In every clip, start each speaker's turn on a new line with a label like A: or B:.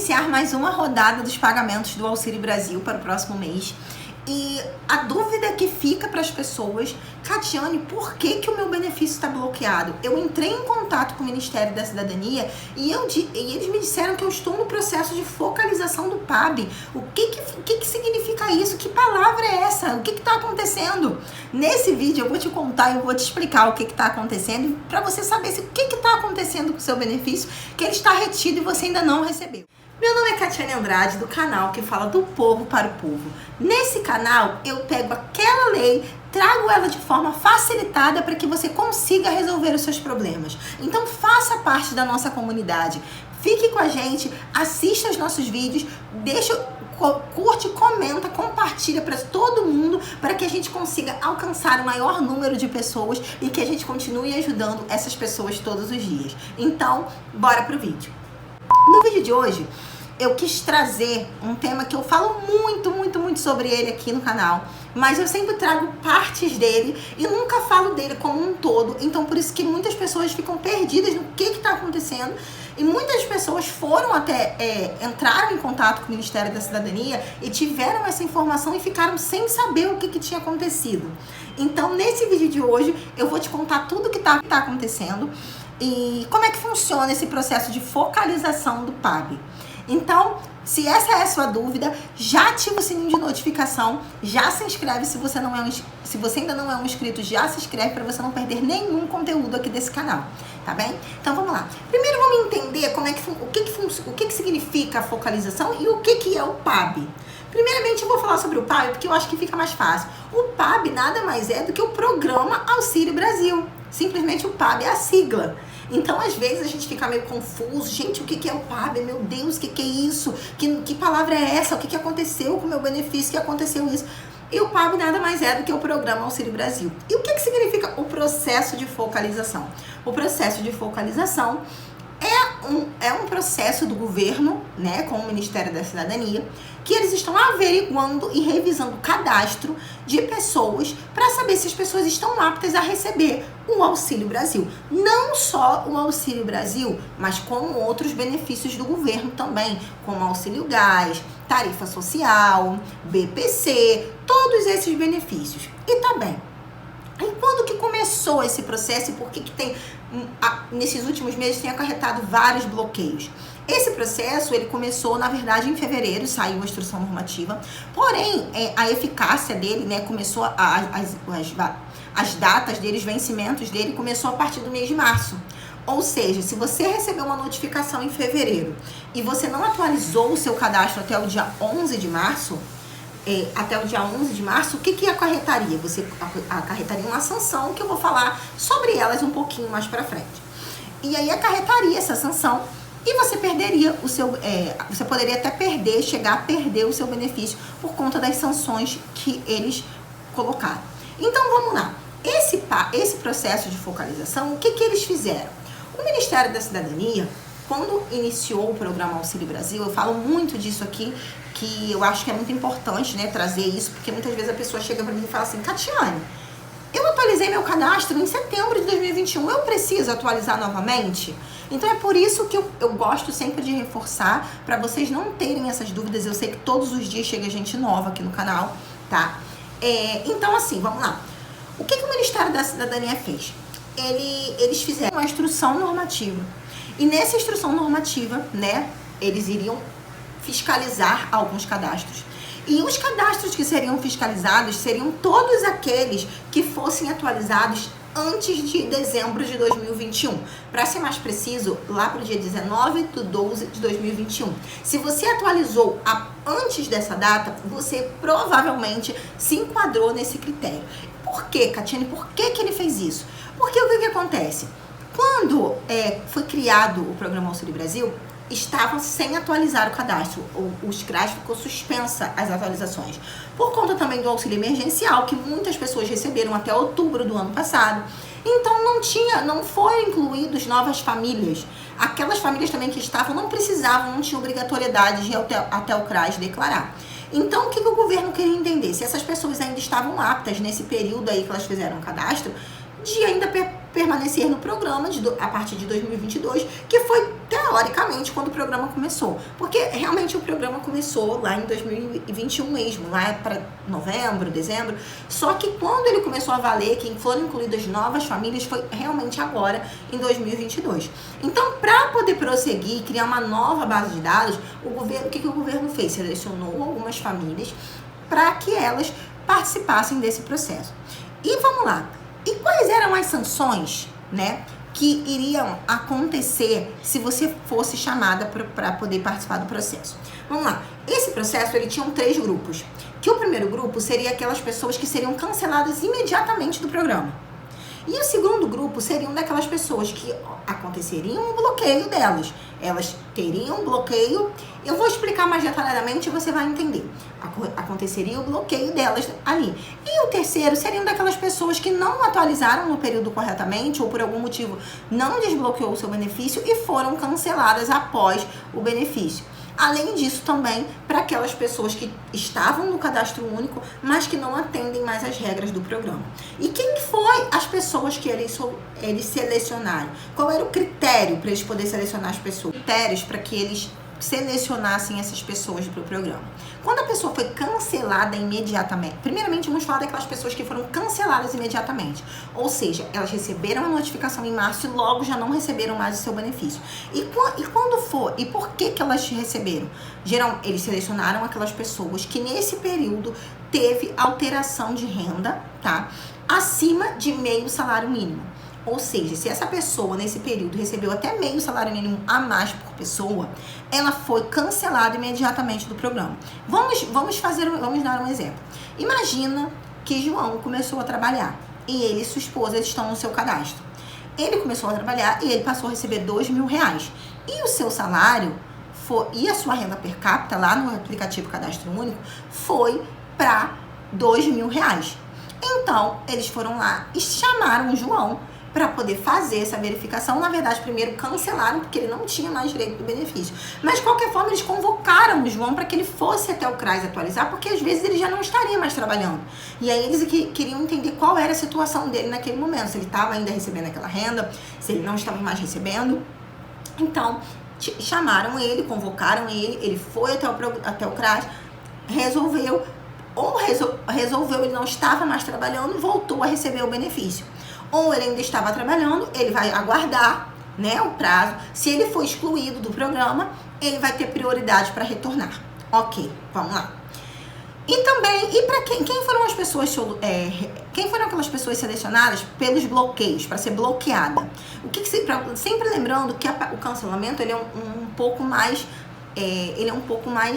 A: iniciar mais uma rodada dos pagamentos do Auxílio Brasil para o próximo mês. E a dúvida que fica para as pessoas, Catiane, por que o meu benefício está bloqueado? Eu entrei em contato com o Ministério da Cidadania e eles me disseram que eu estou no processo de focalização do PAB. O que significa isso? Que palavra é essa? O que está acontecendo? Nesse vídeo eu vou te contar, eu vou te explicar o que está acontecendo para você saber se o que está acontecendo com o seu benefício, que ele está retido e você ainda não recebeu. Meu nome é Catiane Andrade, do canal que fala do povo para o povo. Nesse canal, eu pego aquela lei, trago ela de forma facilitada para que você consiga resolver os seus problemas. Então, faça parte da nossa comunidade. Fique com a gente, assista os nossos vídeos, curte, comenta, compartilha para todo mundo, para que a gente consiga alcançar o maior número de pessoas e que a gente continue ajudando essas pessoas todos os dias. Então, bora pro vídeo. No vídeo de hoje, eu quis trazer um tema que eu falo muito sobre ele aqui no canal, mas eu sempre trago partes dele e nunca falo dele como um todo, então por isso que muitas pessoas ficam perdidas no que está acontecendo e muitas pessoas foram até, entraram em contato com o Ministério da Cidadania e tiveram essa informação e ficaram sem saber o que tinha acontecido. Então, nesse vídeo de hoje, eu vou te contar tudo o que tá acontecendo e como é que funciona esse processo de focalização do PAB. Então, se essa é a sua dúvida, já ativa o sininho de notificação, já se inscreve se você ainda não é um inscrito, já se inscreve para você não perder nenhum conteúdo aqui desse canal, tá bem? Então vamos lá. Primeiro vamos entender o que significa a focalização e o que é o PAB. Primeiramente eu vou falar sobre o PAB porque eu acho que fica mais fácil. O PAB nada mais é do que o Programa Auxílio Brasil. Simplesmente o PAB é a sigla. Então, às vezes, a gente fica meio confuso. Gente, o que é o PAB? Meu Deus, o que é isso? Que palavra é essa? O que aconteceu com o meu benefício? Que aconteceu isso? E o PAB nada mais é do que o Programa Auxílio Brasil. E o que significa o processo de focalização? O processo de focalização é um processo do governo, né, com o Ministério da Cidadania, que eles estão averiguando e revisando o cadastro de pessoas para saber se as pessoas estão aptas a receber o Auxílio Brasil. Não só o Auxílio Brasil, mas como outros benefícios do governo também, como Auxílio Gás, Tarifa Social, BPC, todos esses benefícios. E também, e quando que começou esse processo e por que tem, nesses últimos meses, tem acarretado vários bloqueios? Esse processo, ele começou, na verdade, em fevereiro, saiu a instrução normativa, porém, a eficácia dele, né, começou, as datas dele, os vencimentos dele, começou a partir do mês de março. Ou seja, se você recebeu uma notificação em fevereiro e você não atualizou o seu cadastro até o dia 11 de março, o que acarretaria? Você acarretaria uma sanção, que eu vou falar sobre elas um pouquinho mais pra frente. E aí acarretaria essa sanção e você perderia o seu... você poderia até chegar a perder o seu benefício por conta das sanções que eles colocaram. Então vamos lá. Esse processo de focalização, o que eles fizeram? O Ministério da Cidadania, quando iniciou o Programa Auxílio Brasil, eu falo muito disso aqui, que eu acho que é muito importante, né, trazer isso, porque muitas vezes a pessoa chega para mim e fala assim: Catiane, eu atualizei meu cadastro em setembro de 2021, eu preciso atualizar novamente? Então é por isso que eu gosto sempre de reforçar, para vocês não terem essas dúvidas. Eu sei que todos os dias chega gente nova aqui no canal, tá? Então assim, vamos lá. O que o Ministério da Cidadania fez? Eles fizeram uma instrução normativa. E nessa instrução normativa, né, eles iriam fiscalizar alguns cadastros. E os cadastros que seriam fiscalizados seriam todos aqueles que fossem atualizados antes de dezembro de 2021. Para ser mais preciso, lá para o dia 19/12 de 2021. Se você atualizou antes dessa data, você provavelmente se enquadrou nesse critério. Por quê, Catiane? Por que ele fez isso? Porque o que acontece? Quando foi criado o Programa Auxílio Brasil, estavam sem atualizar o cadastro. Os CRAS ficou suspensa as atualizações. Por conta também do auxílio emergencial, que muitas pessoas receberam até outubro do ano passado. Então não foram incluídos novas famílias. Aquelas famílias também que estavam não precisavam, não tinham obrigatoriedade de ir até o CRAS declarar. Então o que o governo queria entender? Se essas pessoas ainda estavam aptas nesse período aí que elas fizeram o cadastro, de ainda permanecer no programa a partir de 2022, que foi teoricamente quando o programa começou. Porque realmente o programa começou lá em 2021 mesmo, lá para novembro, dezembro. Só que quando ele começou a valer, que foram incluídas novas famílias, foi realmente agora, em 2022. Então, para poder prosseguir, criar uma nova base de dados, o que o governo fez? Selecionou algumas famílias para que elas participassem desse processo. E vamos lá. E quais eram as sanções, né, que iriam acontecer se você fosse chamada para poder participar do processo? Vamos lá. Esse processo, ele tinha 3 grupos. Que o primeiro grupo seria aquelas pessoas que seriam canceladas imediatamente do programa. E o segundo grupo seriam daquelas pessoas que aconteceria um bloqueio delas. Elas teriam um bloqueio, eu vou explicar mais detalhadamente e você vai entender. Aconteceria o bloqueio delas ali. E o terceiro seriam daquelas pessoas que não atualizaram no período corretamente ou por algum motivo não desbloqueou o seu benefício e foram canceladas após o benefício. Além disso, também para aquelas pessoas que estavam no cadastro único, mas que não atendem mais as regras do programa. E quem foi as pessoas que eles selecionaram? Qual era o critério para eles poderem selecionar as pessoas? Critérios para que eles selecionassem essas pessoas para o programa. Quando a pessoa foi cancelada imediatamente, primeiramente vamos falar daquelas pessoas que foram canceladas imediatamente, ou seja, elas receberam a notificação em março e logo já não receberam mais o seu benefício. E quando for, e por que elas receberam? Eles selecionaram aquelas pessoas que nesse período teve alteração de renda, tá? Acima de meio salário mínimo. Ou seja, se essa pessoa nesse período recebeu até meio salário mínimo a mais por pessoa, ela foi cancelada imediatamente do programa. Vamos dar um exemplo. Imagina que João começou a trabalhar e ele e sua esposa estão no seu cadastro. Ele começou a trabalhar e ele passou a receber R$2.000. E o seu salário e a sua renda per capita lá no aplicativo Cadastro Único foi para R$2.000. Então, eles foram lá e chamaram o João para poder fazer essa verificação. Na verdade, primeiro cancelaram, porque ele não tinha mais direito do benefício. Mas, de qualquer forma, eles convocaram o João para que ele fosse até o CRAS atualizar, porque às vezes ele já não estaria mais trabalhando. E aí eles queriam entender qual era a situação dele naquele momento, se ele estava ainda recebendo aquela renda, se ele não estava mais recebendo. Então, chamaram ele, convocaram ele foi até o CRAS, resolveu, ele não estava mais trabalhando, voltou a receber o benefício. Ou ele ainda estava trabalhando, ele vai aguardar, né, o prazo. Se ele for excluído do programa, ele vai ter prioridade para retornar. Ok, vamos lá. E também, para quem foram as pessoas, quem foram aquelas pessoas selecionadas pelos bloqueios, para ser bloqueada? Sempre lembrando que o cancelamento ele é um pouco mais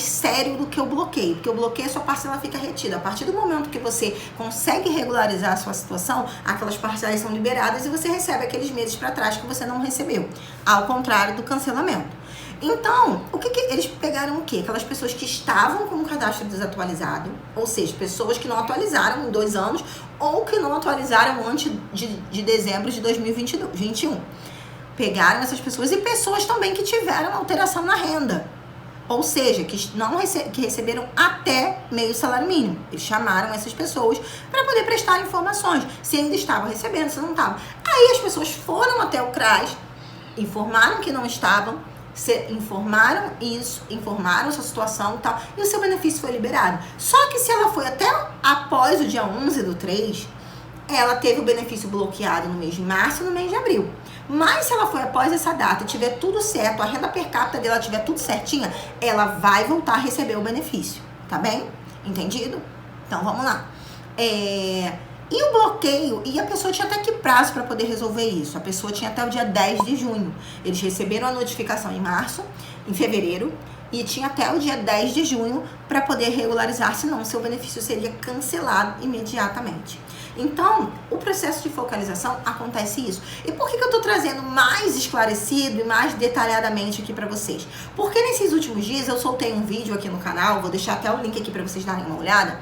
A: sério do que o bloqueio, porque o bloqueio a sua parcela fica retida. A partir do momento que você consegue regularizar a sua situação, aquelas parcelas são liberadas e você recebe aqueles meses para trás que você não recebeu, ao contrário do cancelamento. Então, eles pegaram o quê? Aquelas pessoas que estavam com o cadastro desatualizado, ou seja, pessoas que não atualizaram em 2 anos ou que não atualizaram antes de dezembro de 2021. Pegaram essas pessoas e pessoas também que tiveram alteração na renda. Ou seja, que receberam até meio salário mínimo. Eles chamaram essas pessoas para poder prestar informações. Se ainda estavam recebendo, se não estavam. Aí as pessoas foram até o CRAS, informaram que não estavam, informaram isso, informaram sua situação e tal, e o seu benefício foi liberado. Só que se ela foi até após o dia 11/3, ela teve o benefício bloqueado no mês de março e no mês de abril. Mas se ela foi após essa data e tiver tudo certo, a renda per capita dela tiver tudo certinha, ela vai voltar a receber o benefício, tá bem? Entendido? Então, vamos lá. E o bloqueio, e a pessoa tinha até que prazo para poder resolver isso? A pessoa tinha até o dia 10 de junho. Eles receberam a notificação em fevereiro, e tinha até o dia 10 de junho para poder regularizar, senão seu benefício seria cancelado imediatamente. Então, o processo de focalização acontece isso. E por que eu estou trazendo mais esclarecido e mais detalhadamente aqui para vocês? Porque nesses últimos dias eu soltei um vídeo aqui no canal, vou deixar até o link aqui para vocês darem uma olhada,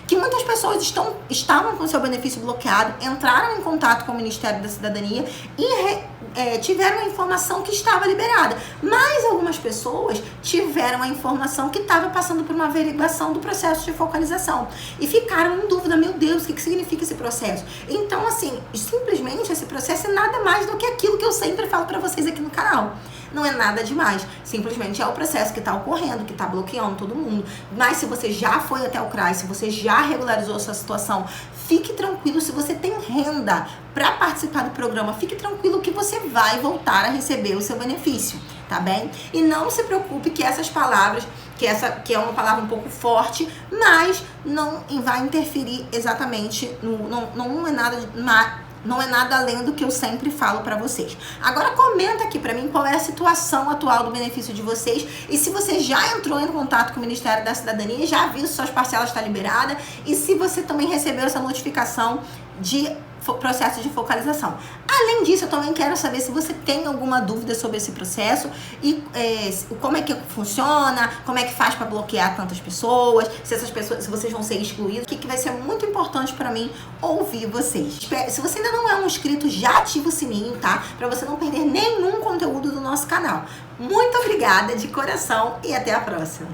A: que muitas pessoas estavam com seu benefício bloqueado, entraram em contato com o Ministério da Cidadania e tiveram a informação que estava liberada, mas algumas pessoas tiveram a informação que estava passando por uma averiguação do processo de focalização e ficaram em dúvida, meu Deus, o que significa esse processo? Então, assim, simplesmente esse processo é nada mais do que aquilo que eu sempre falo para vocês aqui no canal. Não é nada demais, simplesmente é o processo que está ocorrendo, que está bloqueando todo mundo. Mas se você já foi até o CRAS, se você já regularizou a sua situação, fique tranquilo. Se você tem renda para participar do programa, fique tranquilo que você vai voltar a receber o seu benefício, tá bem? E não se preocupe que essas palavras, que é uma palavra um pouco forte, mas não vai interferir exatamente, não é nada além do que eu sempre falo pra vocês. Agora comenta aqui pra mim qual é a situação atual do benefício de vocês e se você já entrou em contato com o Ministério da Cidadania, já viu se suas parcelas estão liberadas e se você também recebeu essa notificação de processo de focalização. Além disso, eu também quero saber se você tem alguma dúvida sobre esse processo e como é que funciona, como é que faz para bloquear tantas pessoas, se vocês vão ser excluídos, que vai ser muito importante para mim ouvir vocês. Se você ainda não é um inscrito, já ativa o sininho, tá? Para você não perder nenhum conteúdo do nosso canal. Muito obrigada de coração e até a próxima.